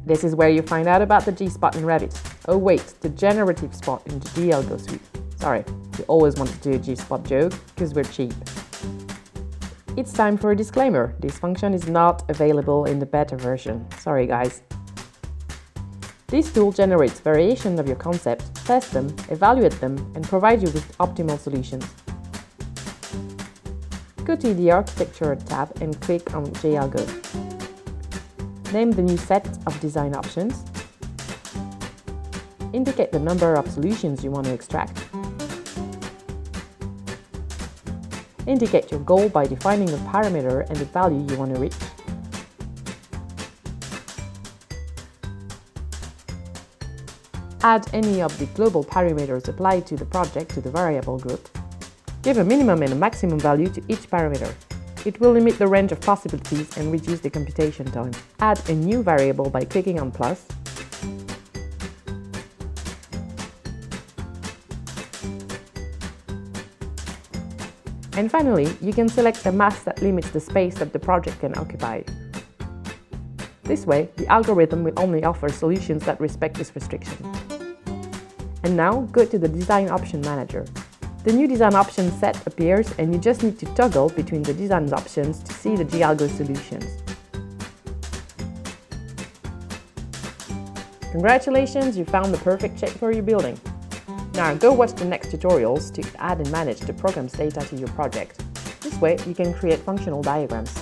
This is where you find out about the G-spot in Revit. Oh wait, the generative spot in the D-Algo suite. Sorry, we always want to do a G-spot joke, because we're cheap. It's time for a disclaimer. This function is not available in the beta version. Sorry guys. This tool generates variations of your concept, tests them, evaluates them, and provides you with optimal solutions. Go to the Architecture tab and click on J-Algo. Name the new set of design options. Indicate the number of solutions you want to extract. Indicate your goal by defining the parameter and the value you want to reach. Add any of the global parameters applied to the project to the variable group. Give a minimum and a maximum value to each parameter. It will limit the range of possibilities and reduce the computation time. Add a new variable by clicking on plus. And finally, you can select a mask that limits the space that the project can occupy. This way, the algorithm will only offer solutions that respect this restriction. And now, go to the Design Option Manager. The new design option set appears and you just need to toggle between the design options to see the G-Algo solutions. Congratulations, you found the perfect shape for your building. Now go watch the next tutorials to add and manage the program's data to your project. This way you can create functional diagrams.